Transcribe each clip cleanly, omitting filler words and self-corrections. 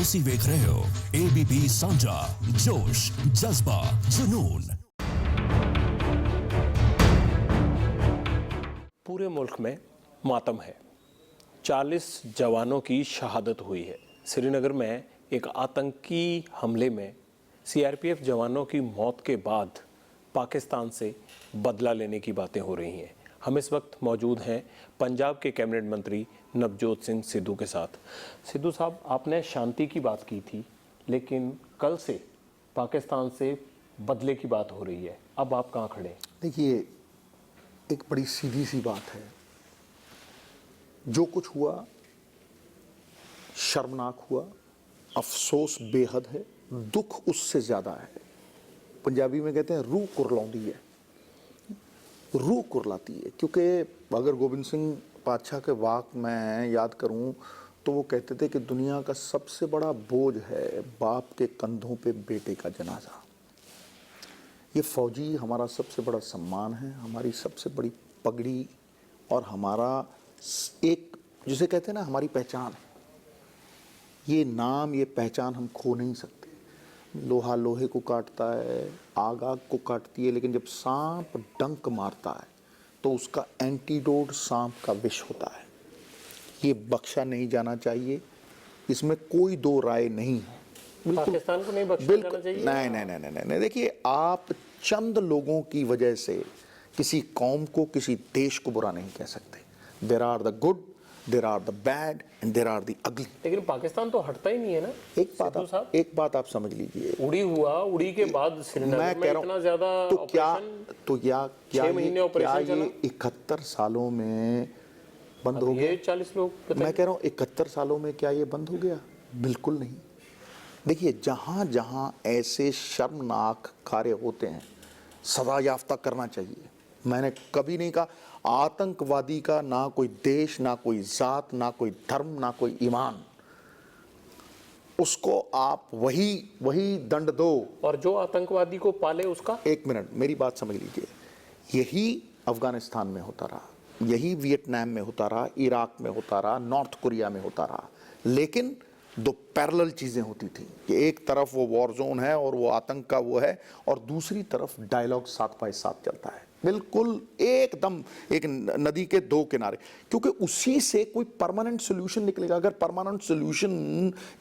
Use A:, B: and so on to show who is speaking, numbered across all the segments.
A: ਤੁਸੀਂ ਵੇਖ ਰਹੇ ਹੋ ABP ਸਾਂਝਾ जोश जज्बा जुनून।
B: पूरे मुल्क में मातम है। 40 जवानों की शहादत हुई है। श्रीनगर में एक आतंकी हमले में CRPF जवानों की मौत के बाद पाकिस्तान से बदला लेने की बातें हो रही हैं। हम इस वक्त मौजूद हैं पंजाब के कैबिनेट मंत्री नवजोत सिंह सिद्धू के साथ। सिद्धू साहब, आपने शांति की बात की थी, लेकिन कल से पाकिस्तान से बदले की बात हो रही है। अब आप कहाँ खड़े हैं?
C: देखिए, एक बड़ी सीधी सी बात है। जो कुछ हुआ शर्मनाक हुआ, अफसोस बेहद है, दुख उससे ज़्यादा है। पंजाबी में कहते हैं रूह कुरलाती है, रूह कुरलाती है। क्योंकि अगर गोबिंद सिंह पातशाह के वाक मैं याद करूं तो वो कहते थे कि दुनिया का सबसे बड़ा बोझ है बाप के कंधों पे बेटे का जनाजा। ये फौजी हमारा सबसे बड़ा सम्मान है, हमारी सबसे बड़ी पगड़ी और हमारा एक, जिसे कहते हैं ना, हमारी पहचान है। ये नाम, ये पहचान हम खो नहीं सकते। लोहा लोहे को काटता है, आग आग को काटती है, लेकिन जब सांप डंक मारता है तो उसका एंटीडोट सांप का विष होता है। ये बख्शा नहीं जाना चाहिए, इसमें कोई दो राय नहीं है।
B: पाकिस्तान को नहीं बख्शा जाना चाहिए।
C: नहीं। देखिए, आप चंद लोगों की वजह से किसी कौम को, किसी देश को बुरा नहीं कह सकते। There are the good, there are the bad and there are the ugly. लेकिन
B: पाकिस्तान तो हटता ही नहीं है ना।
C: एक बात आप समझ लीजिए,
B: उड़ी के बाद श्रीनगर में इतना ज्यादा
C: ये 71 सालों में बंद हो गया?
B: 40 लोग,
C: मैं कह रहा हूँ 71 सालों में क्या ये बंद हो गया? बिल्कुल नहीं। देखिए, जहाँ जहाँ ऐसे शर्मनाक कार्य होते हैं सजा याफ्ता करना चाहिए। मैंने कभी नहीं कहा आतंकवादी का ना कोई देश, ना कोई जात, ना कोई धर्म, ना कोई ईमान, उसको आप वही दंड दो।
B: और जो आतंकवादी को पाले उसका?
C: एक मिनट, मेरी बात समझ लीजिए। यही अफगानिस्तान में होता रहा, यही वियतनाम में होता रहा, इराक में होता रहा, नॉर्थ कोरिया में होता रहा। लेकिन दो पैरेलल चीज़ें होती थी कि एक तरफ वो वॉर जोन है और वो आतंक का वो है, और दूसरी तरफ डायलॉग साथ बाय साथ चलता है। बिल्कुल एकदम एक नदी के दो किनारे, क्योंकि उसी से कोई परमानेंट सोल्यूशन निकलेगा। अगर परमानेंट सोल्यूशन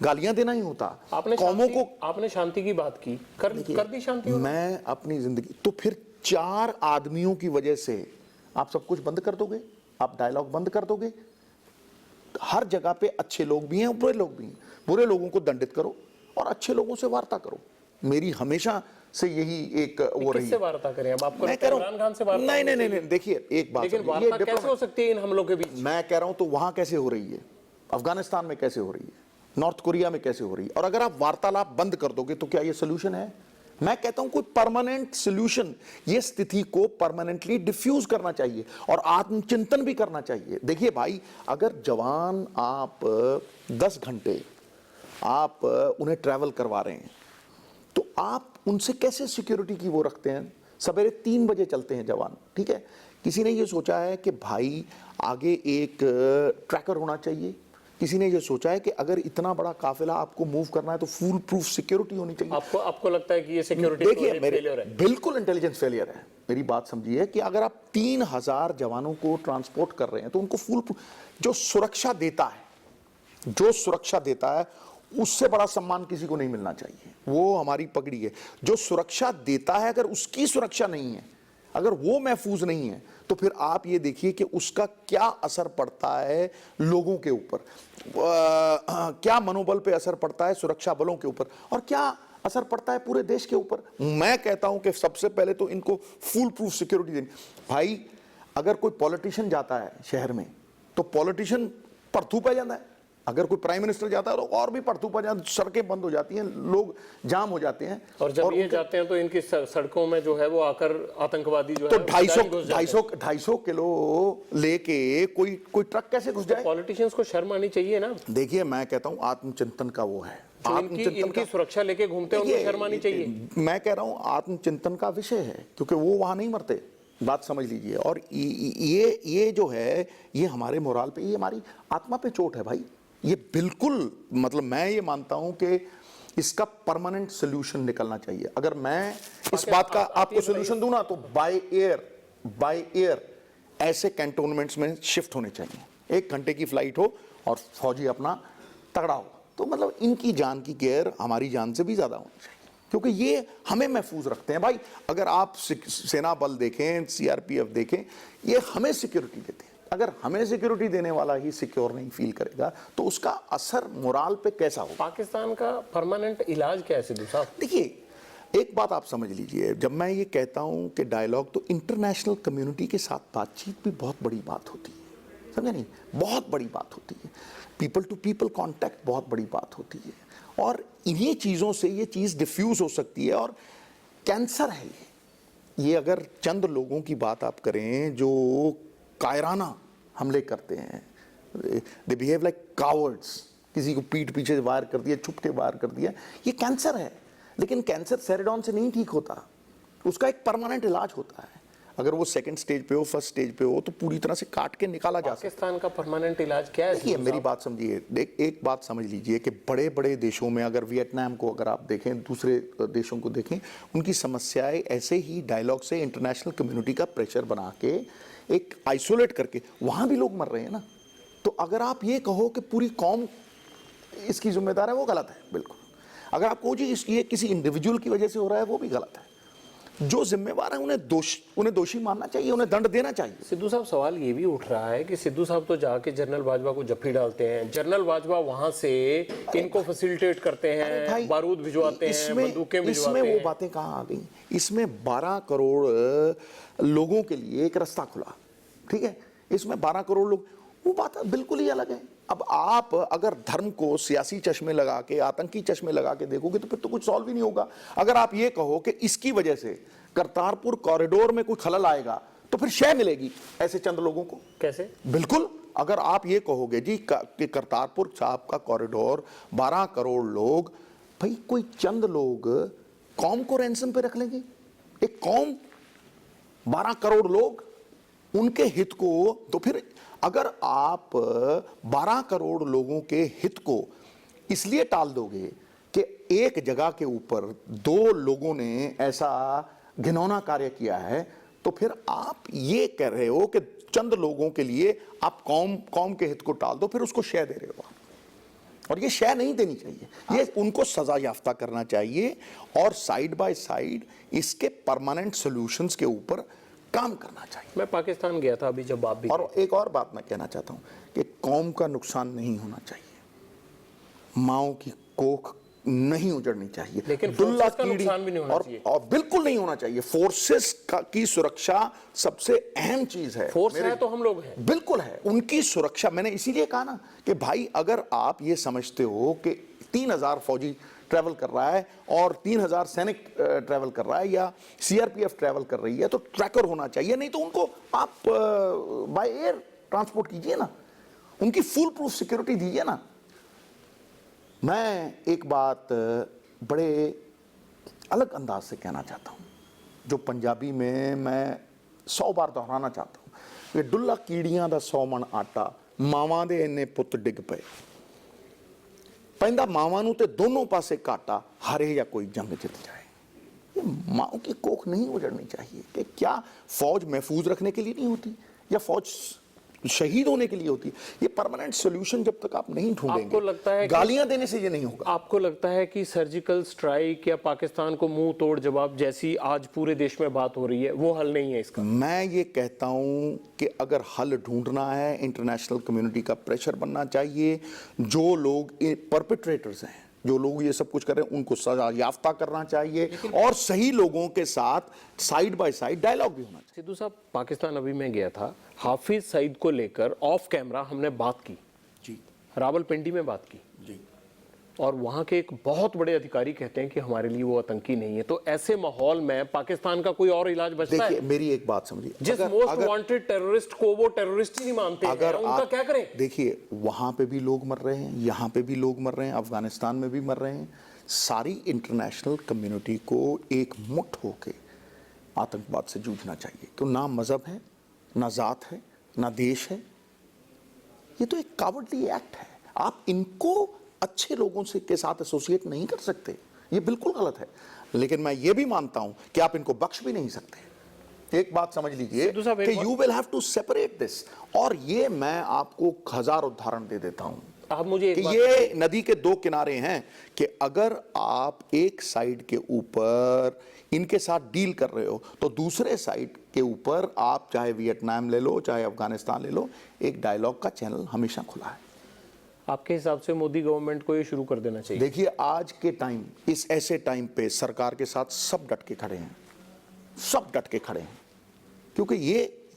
C: गालियां देना ही होता, कौमों को।
B: आपने शांति की बात की, कर दी शांति।
C: मैं अपनी जिंदगी, तो फिर 4 आदमियों की वजह से आप सब कुछ बंद कर दोगे? आप डायलॉग बंद कर दोगे? हर जगह पे अच्छे लोग भी हैं, बुरे लोग भी हैं। बुरे लोगों को दंडित करो और अच्छे लोगों से वार्ता करो। मेरी हमेशा से यही एक वो रही है।
B: किससे वार्ता करें? अब आपको
C: इमरान खान से वार्ता? नहीं। देखिए, एक बात,
B: लेकिन वार्ता कैसे हो सकती है इन हमलों के बीच?
C: मैं कह रहा हूं तो वहां कैसे हो रही है, अफगानिस्तान में कैसे हो रही है, नॉर्थ कोरिया में कैसे हो रही है। और अगर आप वार्तालाप बंद कर दोगे तो क्या ये सोल्यूशन है? मैं कहता हूं कोई परमानेंट सोल्यूशन, ये स्थिति को परमानेंटली डिफ्यूज करना चाहिए और आत्मचिंतन भी करना चाहिए। देखिए भाई, अगर जवान आप 10 घंटे आप उन्हें ट्रैवल करवा रहे हैं तो आप उनसे कैसे सिक्योरिटी की वो रखते हैं? सवेरे 3 बजे चलते हैं जवान, ठीक है। किसी ने ये सोचा है कि भाई आगे एक ट्रैकर होना चाहिए। किसी ने ये सोचा है कि अगर इतना बड़ा काफिला आपको मूव करना है तो फुल प्रूफ सिक्योरिटी होनी चाहिए।
B: आपको लगता है कि ये सिक्योरिटी
C: फेलियर है? बिल्कुल इंटेलिजेंस फेलियर है। मेरी बात समझिए कि अगर आप 3000 जवानों को ट्रांसपोर्ट कर रहे हैं तो उनको फुल जो सुरक्षा देता है उससे बड़ा सम्मान किसी को नहीं मिलना चाहिए। वो हमारी पगड़ी है। जो सुरक्षा देता है, अगर उसकी सुरक्षा नहीं है, अगर वो महफूज नहीं है, तो फिर आप ये देखिए कि उसका क्या असर पड़ता है लोगों के ऊपर, क्या मनोबल पे असर पड़ता है सुरक्षा बलों के ऊपर, और क्या असर पड़ता है पूरे देश के ऊपर। मैं कहता हूं कि सबसे पहले तो इनको फुल प्रूफ सिक्योरिटी देनी। भाई, अगर कोई पॉलिटिशियन जाता है शहर में तो पॉलिटिशियन परथू पै जाता है। अगर कोई प्राइम मिनिस्टर जाता है तो और भी परतू पर जाते, सड़कें बंद हो जाती हैं, लोग जाम हो जाते हैं।
B: और जब ये जाते हैं तो इनकी सड़कों में जो है वो आकर आतंकवादी जो
C: तो 250 किलो लेके कोई ट्रक कैसे घुस जाए?
B: पॉलिटिशियंस को शर्म आनी चाहिए ना।
C: देखिए, मैं कहता हूं आत्मचिंतन का वो है,
B: इनकी सुरक्षा लेके घूमते हैं, उनको शर्म आनी चाहिए।
C: मैं कह रहा हूं आत्मचिंतन का विषय है, क्योंकि वो वहां नहीं मरते। बात समझ लीजिए। और ये जो है, ये हमारे मोराल पे, ये हमारी आत्मा पे चोट है भाई। ये बिल्कुल, मतलब मैं ये मानता हूं कि इसका परमानेंट सोल्यूशन निकलना चाहिए। अगर मैं इस बात का आपको सोल्यूशन दूं ना, तो बाय एयर ऐसे कैंटोनमेंट्स में शिफ्ट होने चाहिए। 1 घंटे की फ्लाइट हो और फौजी अपना तगड़ा हो, तो मतलब इनकी जान की केयर हमारी जान से भी ज्यादा होनी चाहिए, क्योंकि ये हमें महफूज रखते हैं। भाई अगर आप सेना बल देखें, सीआरपीएफ देखें, ये हमें सिक्योरिटी देते हैं। अगर हमें सिक्योरिटी देने वाला ही सिक्योर नहीं फील करेगा तो उसका असर मोराल पे कैसा होगा?
B: पाकिस्तान का परमानेंट इलाज क्या है सिद्धू साहब?
C: देखिए, एक बात आप समझ लीजिए, जब मैं ये कहता हूं कि डायलॉग, तो इंटरनेशनल कम्युनिटी के साथ बातचीत भी बहुत बड़ी बात होती है, समझे नहीं? बहुत बड़ी बात होती है। पीपल टू पीपल कांटेक्ट बहुत बड़ी बात होती है, और इन्हीं चीज़ों से ये चीज़ डिफ्यूज हो सकती है। और कैंसर है ये अगर चंद लोगों की बात आप करें जो कायराना हमले करते हैं, दे बिहेव लाइक कावर्ड्स, किसी को पीठ पीछे से वार कर दिया, छुप के वार कर दिया, ये कैंसर है। लेकिन कैंसर सेरेडॉन से नहीं ठीक होता, उसका एक परमानेंट इलाज होता है। अगर वो सेकंड स्टेज पे हो, फर्स्ट स्टेज पे हो, तो पूरी तरह से काट के निकाला जा सकता है।
B: पाकिस्तान का परमानेंट इलाज क्या है?
C: देखिए, मेरी बात समझिए, एक बात समझ लीजिए कि बड़े बड़े देशों में, अगर वियतनाम को अगर आप देखें, दूसरे देशों को देखें, उनकी समस्याएं ऐसे ही डायलॉग से इंटरनेशनल कम्युनिटी का प्रेशर बना के एक आइसोलेट करके, वहां भी लोग मर रहे हैं ना। तो अगर आप ये कहो कि पूरी कौम इसकी जिम्मेदार है, वो गलत है बिल्कुल। अगर आप कहो जी ये किसी इंडिविजुअल की वजह से हो रहा है, वो भी गलत है। जो जिम्मेवार है उन्हें दोषी मानना चाहिए, उन्हें दंड देना चाहिए।
B: सिद्धू साहब, सवाल ये भी उठ रहा है कि सिद्धू साहब तो जाके जनरल बाजवा को जफ्फी डालते हैं, जनरल बाजवा वहां से इनको फैसिलिटेट करते हैं, बारूद भिजवाते हैं, बंदूकें भिजवाते हैं।
C: इसमें वो बातें कहाँ आ गई? इसमें 12 करोड़ लोगों के लिए एक रास्ता खुला, ठीक है? इसमें 12 करोड़ लोग, वो बात बिल्कुल ही अलग है। अब आप अगर धर्म को सियासी चश्मे लगा के, आतंकी चश्मे लगा के देखोगे तो फिर तो कुछ सॉल्व ही नहीं होगा। अगर आप ये कहो कि इसकी वजह से करतारपुर कॉरिडोर में कोई खलल आएगा, तो फिर शय मिलेगी ऐसे चंद लोगों को।
B: कैसे?
C: बिल्कुल, अगर आप ये कहोगे जी कि करतारपुर साहब का कॉरिडोर, 12 करोड़ लोग, भाई कोई चंद लोग कौम को रैंसम पे रख लेंगे? एक कौम, 12 करोड़ लोग, उनके हित को, तो फिर अगर आप 12 करोड़ लोगों के हित को इसलिए टाल दोगे कि एक जगह के ऊपर 2 लोगों ने ऐसा घिनौना कार्य किया है, तो फिर आप ये कह रहे हो कि चंद लोगों के लिए आप कौम के हित को टाल दो, फिर उसको शय दे रहे हो आप। और ये शय नहीं देनी चाहिए, ये उनको सजा याफ्ता करना चाहिए, और साइड बाय साइड इसके परमानेंट सॉल्यूशंस के ऊपर काम करना चाहिए।
B: मैं पाकिस्तान गया था अभी, जब आप भी,
C: और एक और बात मैं कहना चाहता हूं कि कौम का नुकसान नहीं होना चाहिए, माओ की कोख नहीं उजड़नी चाहिए,
B: लेकिन
C: दुल्ला
B: का नुकसान भी नहीं होना चाहिए।
C: और बिल्कुल नहीं होना चाहिए। फोर्सेस की सुरक्षा सबसे अहम चीज है।
B: फोर्स है तो हम लोग हैं,
C: बिल्कुल है, उनकी सुरक्षा। मैंने इसीलिए कहा ना कि भाई अगर आप ये समझते हो कि 3000 फौजी ट्रैवल कर रहा है और 3000 सैनिक ट्रैवल कर रहा है, या सीआरपीएफ ट्रैवल कर रही है, तो ट्रैकर होना चाहिए। नहीं तो उनको आप बाय एयर ट्रांसपोर्ट कीजिए ना, उनकी फुल प्रूफ सिक्योरिटी दीजिए ना। मैं एक बात बड़े अलग अंदाज से कहना चाहता हूं, जो पंजाबी में मैं 100 बार दोहराना चाहता हूं कि डुल्ला कीड़ियां दा 100 मन आटा, मावां दे इन्ने पुੱਤ ਡਿੱਗ ਪਏ। पैंदा मावां नूं ते दोनों पासे काटा, हारे या कोई जंग जित जाए। ये माओ की कोख नहीं उजड़नी चाहिए। कि क्या फौज महफूज रखने के लिए नहीं होती, या फौज शहीद होने के लिए होती है? ये परमानेंट सॉल्यूशन जब तक आप नहीं ढूंढेंगे,
B: आपको लगता है
C: गालियां देने से ये नहीं होगा।
B: आपको लगता है कि सर्जिकल स्ट्राइक या पाकिस्तान को मुंह तोड़ जवाब जैसी आज पूरे देश में बात हो रही है, वो हल नहीं है इसका?
C: मैं ये कहता हूं कि अगर हल ढूंढना है, इंटरनेशनल कम्युनिटी का प्रेशर बनना चाहिए। जो लोग परपेट्रेटर्स हैं, जो लोग ये सब कुछ कर रहे हैं, उनको सजा याफ्ता करना चाहिए, और सही लोगों के साथ साइड बाय साइड डायलॉग भी होना चाहिए।
B: सिद्धू साहब, पाकिस्तान अभी मैं गया था, हाफिज सईद को लेकर ऑफ कैमरा हमने बात की
C: जी,
B: रावलपिंडी में बात की
C: जी,
B: और वहां के एक बहुत बड़े अधिकारी कहते हैं कि हमारे लिए वो आतंकी नहीं है। तो ऐसे माहौल में पाकिस्तान का कोई और इलाज बचता है?
C: देखिए, मेरी एक बात समझिए,
B: जिस मोस्ट वांटेड टेररिस्ट को वो टेररिस्ट ही नहीं मानते हैं, उनका क्या करें?
C: देखिए, वहां पे भी लोग मर रहे हैं, यहां पे भी लोग मर रहे हैं, अफगानिस्तान में भी मर रहे हैं। सारी इंटरनेशनल कम्युनिटी को एक मुट्ठ होके आतंकवाद से जूझना चाहिए। तो ना मजहब है, ना जात है, ना देश है, ये तो एक कावर्डली एक्ट है। आप इनको अच्छे लोगों से के साथ एसोसिएट नहीं कर सकते, ये बिल्कुल गलत है। लेकिन मैं ये भी मानता हूं कि आप इनको बख्श भी नहीं सकते। एक बात समझ लीजिए कि you will have to separate this, और ये मैं आपको 1000 उदाहरण दे देता हूं
B: आप मुझे
C: कि ये नदी के दो किनारे हैं कि अगर आप एक साइड के ऊपर इनके साथ डील कर रहे हो तो दूसरे साइड के ऊपर आप चाहे वियतनाम ले लो चाहे अफगानिस्तान ले लो, एक डायलॉग का चैनल हमेशा खुला है।
B: आपके हिसाब से मोदी गवर्नमेंट को ये शुरू कर देना चाहिए?
C: देखिए आज के टाइम, इस ऐसे टाइम पे सरकार के साथ सब डट के खड़े हैं, सब डट के खड़े हैं, क्योंकि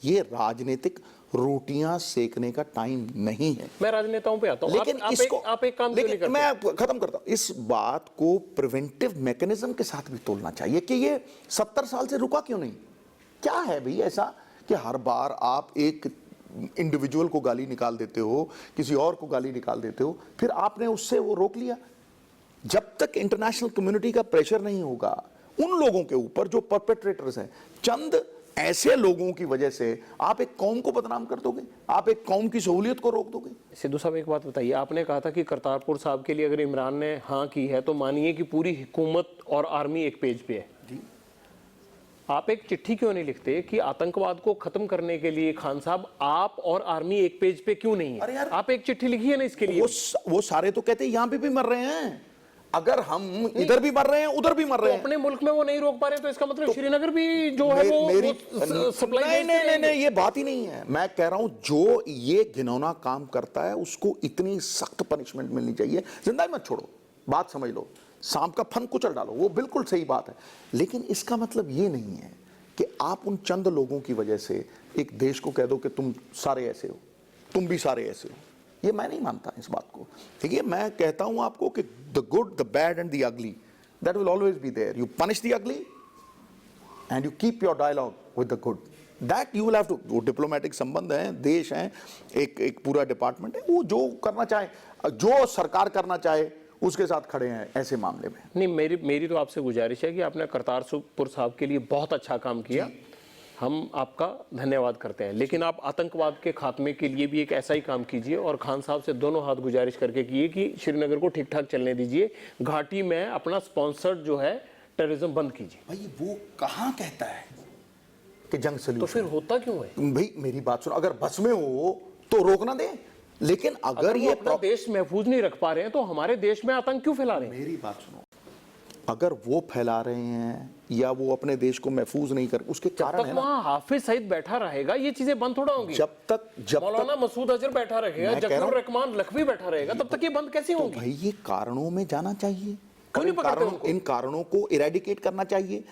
C: ये राजनीतिक रोटियां सेकने का टाइम नहीं है।
B: मैं राजनेताओं पे आता हूं,
C: लेकिन इसको
B: आप एक काम क्यों नहीं करते?
C: मैं खत्म करता हूं। इस बात को प्रिवेंटिव मैकेनिज्म के साथ भी तोलना चाहिए कि ये 70 साल से रुका क्यों नहीं। क्या है भाई ऐसा कि हर बार आप एक इंडिविजुअल को गाली निकाल देते हो, किसी और को गाली निकाल देते हो, फिर आपने उससे वो रोक लिया। जब तक इंटरनेशनल कम्युनिटी का प्रेशर नहीं होगा उन लोगों के ऊपर जो परपेट्रेटर्स हैं, चंद ऐसे लोगों की वजह से आप एक कौम को बदनाम कर दोगे, आप एक कौम की सहूलियत को रोक दोगे।
B: सिद्धू साहब एक बात बताइए, आपने कहा था कि करतारपुर साहब के लिए अगर इमरान ने हाँ की है तो मानिए कि पूरी हुकूमत और आर्मी एक पेज पे है
C: जी।
B: आप एक चिट्ठी क्यों नहीं लिखते कि आतंकवाद को खत्म करने के लिए खान साहब आप और आर्मी एक पेज पे क्यों नहीं है? आप एक चिट्ठी लिखिए ना इसके लिए।
C: वो सारे तो कहते हैं यहां पे भी मर रहे हैं, अगर हम इधर भी मर रहे हैं उधर भी मर रहे हैं,
B: अपने मुल्क में वो नहीं रोक पा रहे तो इसका मतलब श्रीनगर भी जो है वो सप्लाई
C: नहीं, ये बात ही नहीं है। मैं कह रहा हूं जो ये घिनौना काम करता है उसको इतनी सख्त पनिशमेंट मिलनी चाहिए। जिंदा मत छोड़ो, बात समझ लो, सांप का फन कुचल डालो, वो बिल्कुल सही बात है। लेकिन इसका मतलब ये नहीं है कि आप उन चंद लोगों की वजह से एक देश को कह दो कि तुम सारे ऐसे हो, तुम भी सारे ऐसे हो। ये मैं नहीं मानता इस बात को। देखिए मैं कहता हूं आपको कि the good, the bad and the ugly, that will always be there. You punish the ugly and you keep your dialogue with the good, that you will have to. वो डिप्लोमेटिक संबंध हैं, देश हैं, एक पूरा डिपार्टमेंट है, वो जो करना चाहे, जो सरकार करना चाहे उसके साथ खड़े हैं ऐसे मामले में।
B: नहीं, मेरी तो आपसे गुजारिश है कि आपने करतारपुर साहब के लिए बहुत अच्छा काम किया, हम आपका धन्यवाद करते हैं, लेकिन आप आतंकवाद के खात्मे के लिए भी एक ऐसा ही काम कीजिए और खान साहब से दोनों हाथ गुजारिश करके किए कि श्रीनगर को ठीक ठाक चलने दीजिए, घाटी में अपना स्पॉन्सर्ड जो है टेररिज्म बंद कीजिए।
C: भाई वो कहाँ कहता है कि जंग सल्यूशन?
B: तो फिर होता क्यों है?
C: भाई मेरी बात सुनो, अगर बस में हो तो रोकना दे, लेकिन अगर ये
B: अपना देश महफूज नहीं रख पा रहे हैं तो हमारे देश में आतंक क्यों फैला रहे हैं?
C: मेरी बात सुनो, अगर वो फैला रहे हैं या वो अपने देश को महफूज नहीं कर, उसके कारण है ना,
B: वहां हाफिज सईद बैठा रहेगा ये चीजें बंद थोड़ा होंगी।
C: जब तक
B: मौलाना मसूद अजहर बैठा रहेगा, जकीर रहमान लखवी बैठा रहेगा, तब तक ये बंद कैसे होंगी?
C: भाई ये कारणों में जाना चाहिए, इन कारणों को इरेडिकेट करना चाहिए।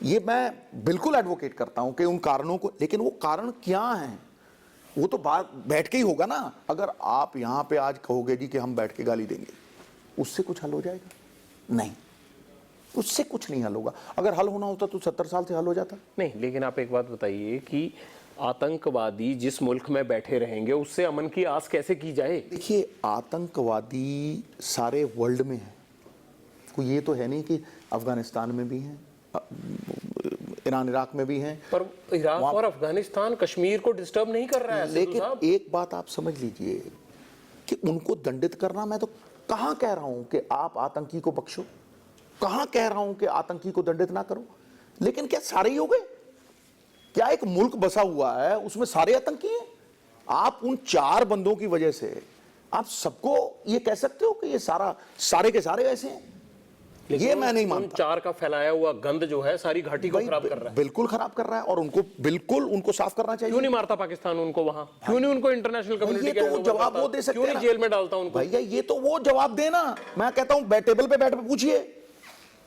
C: ये मैं बिल्कुल एडवोकेट करता हूं कि उन कारणों को, लेकिन वो कारण क्या हैं वो तो बात बैठ के ही होगा ना। अगर आप यहां पे आज कहोगे जी कि हम बैठ के गाली देंगे, उससे कुछ हल हो जाएगा? नहीं, उससे कुछ नहीं हल होगा। अगर हल होना होता तो 70 साल से हल हो जाता।
B: नहीं, लेकिन आप एक बात बताइए कि आतंकवादी जिस मुल्क में बैठे रहेंगे उससे अमन की आस कैसे की जाए?
C: देखिए आतंकवादी सारे वर्ल्ड में है, कोई ये तो है नहीं कि अफगानिस्तान में भी हैं, ईरान इराक में भी हैं,
B: पर इराक और अफगानिस्तान कश्मीर को डिस्टर्ब नहीं कर रहा है।
C: लेकिन एक बात आप समझ लीजिए कि उनको दंडित करना, मैं तो कहां कह रहा हूं कि आप आतंकी को बख्शो, कहां कह रहा हूं कि आतंकी को दंडित ना करो, लेकिन क्या सारे ही हो गए? क्या एक मुल्क बसा हुआ है उसमें सारे आतंकी हैं? आप उन 4 बंदों की वजह से आप सबको ये कह सकते हो कि ये सारे के सारे ऐसे हैं? ये मैं नहीं मानता।
B: 4 का फैलाया हुआ गंद जो है सारी घाटी को खराब कर रहा है,
C: बिल्कुल खराब कर रहा है, और उनको साफ करना चाहिए।
B: क्यों नहीं मारता पाकिस्तान उनको वहां? क्यों नहीं उनको इंटरनेशनल कम्युनिटी
C: के वो जवाब वो दे सकते हैं?
B: क्यों नहीं जेल में डालता उनको?
C: भैया ये तो वो जवाब देना, मैं कहता हूं टेबल पे बैठ के पूछिए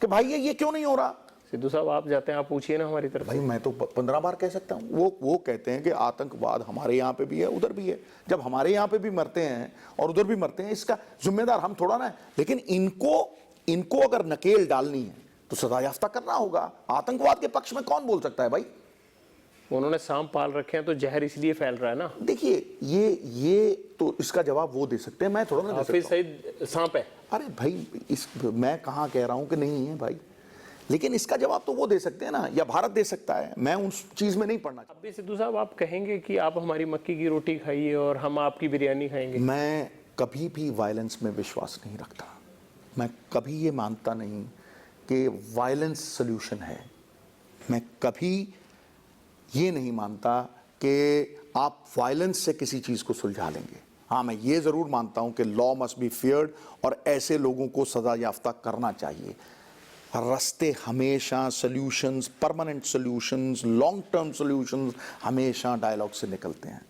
C: कि भाई ये क्यों नहीं हो रहा।
B: सिद्धू साहब आप जाते हैं, आप पूछिए ना हमारी तरफ।
C: भाई मैं तो 15 बार कह सकता हूं। वो कहते हैं कि आतंकवाद हमारे यहाँ पे भी है उधर भी है। जब हमारे यहाँ पे भी मरते हैं और उधर भी मरते हैं, इसका जिम्मेदार हम थोड़ा ना है। लेकिन इनको अगर नकेल डालनी है तो सजा याफ्ता करना होगा। आतंकवाद के पक्ष में कौन बोल सकता है भाई?
B: उन्होंने सांप पाल रखे हैं तो जहर इसलिए फैल रहा है ना।
C: देखिए ये तो इसका जवाब वो दे सकते हैं, मैं थोड़ा ना दे सकता हूं।
B: हाफिज सईद सांप है?
C: अरे भाई मैं कहां कह रहा हूं कि नहीं है भाई, लेकिन इसका जवाब तो वो दे सकते हैं ना, या भारत दे सकता है। मैं उस चीज में नहीं पढ़ना चाहता।
B: अब सिद्धू साहब आप कहेंगे कि आप हमारी मक्की की रोटी खाइए और हम आपकी बिरयानी खाएंगे?
C: मैं कभी भी वायलेंस में विश्वास नहीं रखता। मैं कभी ये मानता नहीं कि वायलेंस सल्यूशन है। मैं कभी ये नहीं मानता कि आप वायलेंस से किसी चीज़ को सुलझा लेंगे। हाँ, मैं ये ज़रूर मानता हूँ कि लॉ मस्ट बी फेयर्ड और ऐसे लोगों को सज़ा याफ्ता करना चाहिए। रास्ते हमेशा solutions, permanent solutions, long term solutions हमेशा डायलॉग से निकलते हैं।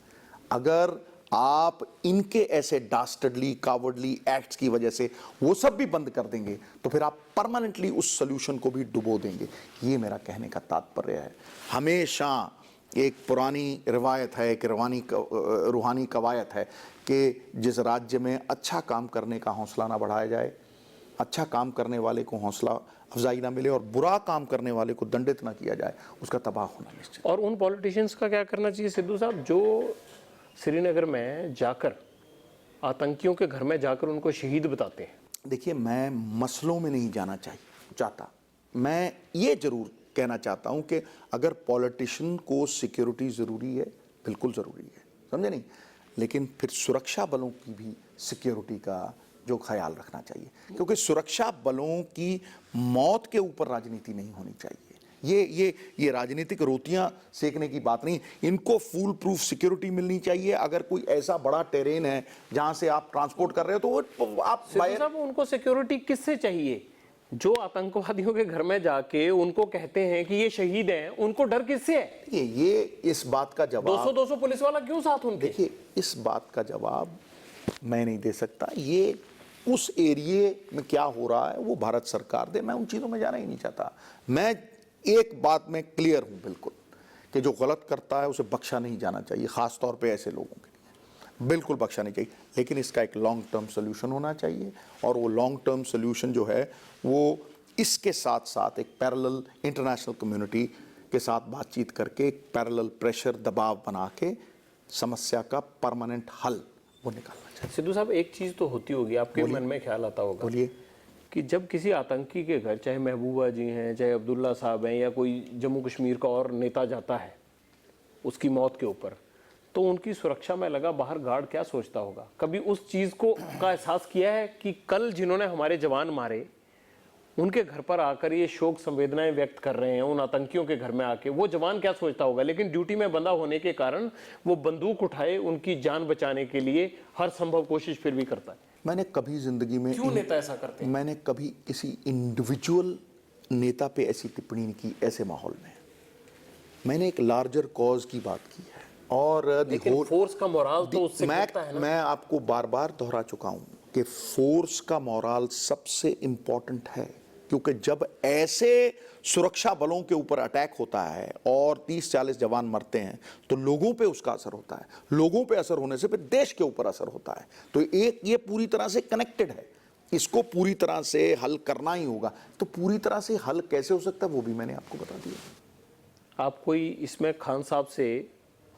C: अगर आप इनके ऐसे डास्टर्डली, कावर्डली एक्ट्स की वजह से वो सब भी बंद कर देंगे तो फिर आप परमानेंटली उस सॉल्यूशन को भी डुबो देंगे। ये मेरा कहने का तात्पर्य है। हमेशा एक पुरानी रिवायत है, एक रूहानी कवायत है कि जिस राज्य में अच्छा काम करने का हौसला ना बढ़ाया जाए, अच्छा काम करने वाले को हौसला अफजाई ना मिले और बुरा काम करने वाले को दंडित ना किया जाए, उसका तबाह होना निश्चित।
B: और उन पॉलिटिशियंस का क्या करना चाहिए सिद्धू साहब, जो श्रीनगर में जाकर आतंकियों के घर में जाकर उनको शहीद बताते हैं?
C: देखिए, मैं मसलों में नहीं जाना चाहता। मैं ये जरूर कहना चाहता हूं कि अगर पॉलिटिशियन को सिक्योरिटी ज़रूरी है, बिल्कुल ज़रूरी है, समझे नहीं, लेकिन फिर सुरक्षा बलों की भी सिक्योरिटी का जो ख्याल रखना चाहिए, क्योंकि सुरक्षा बलों की मौत के ऊपर राजनीति नहीं होनी चाहिए। ये राजनीतिक रोटियां सेकने की बात नहीं। इनको फुल प्रूफ सिक्योरिटी मिलनी चाहिए। अगर कोई ऐसा बड़ा टेरेन है जहां से आप ट्रांसपोर्ट कर रहे हो तो वो आप
B: साहब, उनको सिक्योरिटी किससे चाहिए? जो आतंकवादियों के घर में जाके उनको कहते हैं कि ये शहीद हैं, उनको डर किससे है?
C: ये इस बात का जवाब
B: 200 पुलिस वाला क्यों साथ उनके?
C: देखिए, इस बात का जवाब मैं नहीं दे सकता। ये उस एरिए में क्या हो रहा है वो भारत सरकार दे, मैं उन चीज़ों में जाना ही नहीं चाहता। मैं एक बात में क्लियर हूँ बिल्कुल कि जो गलत करता है उसे बख्शा नहीं जाना चाहिए, ख़ास तौर पे ऐसे लोगों के लिए बिल्कुल बख्शा नहीं चाहिए। लेकिन इसका एक लॉन्ग टर्म सोल्यूशन होना चाहिए और वो लॉन्ग टर्म सोल्यूशन जो है वो इसके साथ साथ एक पैरेलल इंटरनेशनल कम्युनिटी के साथ बातचीत करके एक पैरेलल प्रेशर, दबाव बना के समस्या का परमानेंट हल वो निकालना चाहिए।
B: सिद्धू साहब, एक चीज़ तो होती होगी, आपके मन में ख्याल आता होगा,
C: बोलिए,
B: कि जब किसी आतंकी के घर, चाहे महबूबा जी हैं, चाहे अब्दुल्ला साहब हैं, या कोई जम्मू कश्मीर का और नेता जाता है उसकी मौत के ऊपर, तो उनकी सुरक्षा में लगा बाहर गार्ड क्या सोचता होगा? कभी उस चीज़ का एहसास किया है कि कल जिन्होंने हमारे जवान मारे उनके घर पर आकर ये शोक संवेदनाएं व्यक्त कर रहे हैं, उन आतंकियों के घर में आके वो जवान क्या सोचता होगा? लेकिन ड्यूटी में बंधा होने के कारण वो बंदूक उठाए उनकी जान बचाने के लिए हर संभव कोशिश फिर भी करता है।
C: मैंने कभी जिंदगी में,
B: क्यों नेता ऐसा करते हैं?
C: मैंने कभी किसी इंडिविजुअल नेता पे ऐसी टिप्पणी नहीं की। ऐसे माहौल में मैंने एक लार्जर कॉज की बात की है और
B: लेकिन फोर्स का मोराल तो उससे गिरता है ना?
C: मैं आपको बार बार दोहरा चुका हूं कि फोर्स का मोराल सबसे इंपॉर्टेंट है, क्योंकि जब ऐसे सुरक्षा बलों के ऊपर अटैक होता है और 30-40 जवान मरते हैं तो लोगों पे उसका असर होता है। लोगों पे असर होने से फिर देश के ऊपर असर होता है। तो एक ये पूरी तरह से कनेक्टेड है, इसको पूरी तरह से हल करना ही होगा। तो पूरी तरह से हल कैसे हो सकता है वो भी मैंने आपको बता दिया।
B: आप कोई इसमें खान साहब से,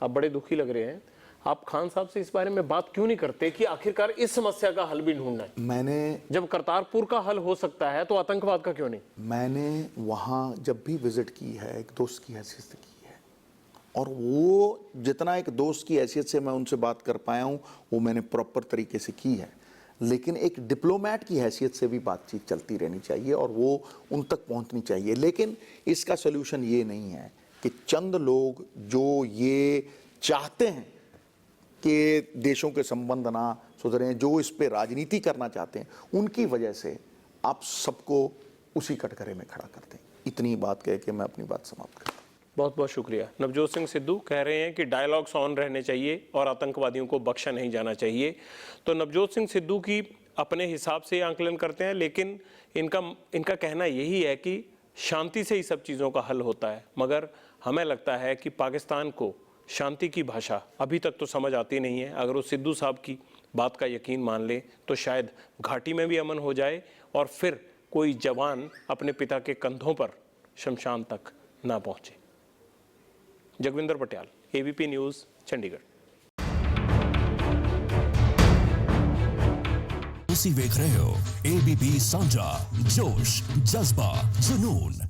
B: आप बड़े दुखी लग रहे हैं, आप खान साहब से इस बारे में बात क्यों नहीं करते कि आखिरकार इस समस्या का हल भी ढूंढना है?
C: मैंने,
B: जब करतारपुर का हल हो सकता है तो आतंकवाद का क्यों नहीं?
C: मैंने वहाँ जब भी विजिट की है एक दोस्त की हैसियत से की है और वो जितना एक दोस्त की हैसियत से मैं उनसे बात कर पाया हूँ वो मैंने प्रॉपर तरीके से की है। लेकिन एक डिप्लोमेट की हैसियत से भी बातचीत चलती रहनी चाहिए और वो उन तक पहुँचनी चाहिए। लेकिन इसका सोल्यूशन ये नहीं है कि चंद लोग जो ये चाहते हैं कि देशों के संबंध ना सुधरें, जो इस पे राजनीति करना चाहते हैं, उनकी वजह से आप सबको उसी कटघरे में खड़ा कर दें। इतनी बात कह के मैं अपनी बात समाप्त करता हूं।
B: बहुत बहुत शुक्रिया। नवजोत सिंह सिद्धू कह रहे हैं कि डायलॉग्स ऑन रहने चाहिए और आतंकवादियों को बख्शा नहीं जाना चाहिए। तो नवजोत सिंह सिद्धू की अपने हिसाब से आंकलन करते हैं, लेकिन इनका कहना यही है कि शांति से ही सब चीज़ों का हल होता है। मगर हमें लगता है कि पाकिस्तान को शांति की भाषा अभी तक तो समझ आती नहीं है। अगर वो सिद्धू साहब की बात का यकीन मान ले तो शायद घाटी में भी अमन हो जाए और फिर कोई जवान अपने पिता के कंधों पर शमशान तक ना पहुंचे। Jagvinder Patial, ABP News, Chandigarh.
A: ਤੁਸੀਂ ਵੇਖ ਰਹੇ ਹੋ ABP ਸਾਂਝਾ, ਜੋਸ਼, ਜਜ਼ਬਾ, ਜਨੂਨ।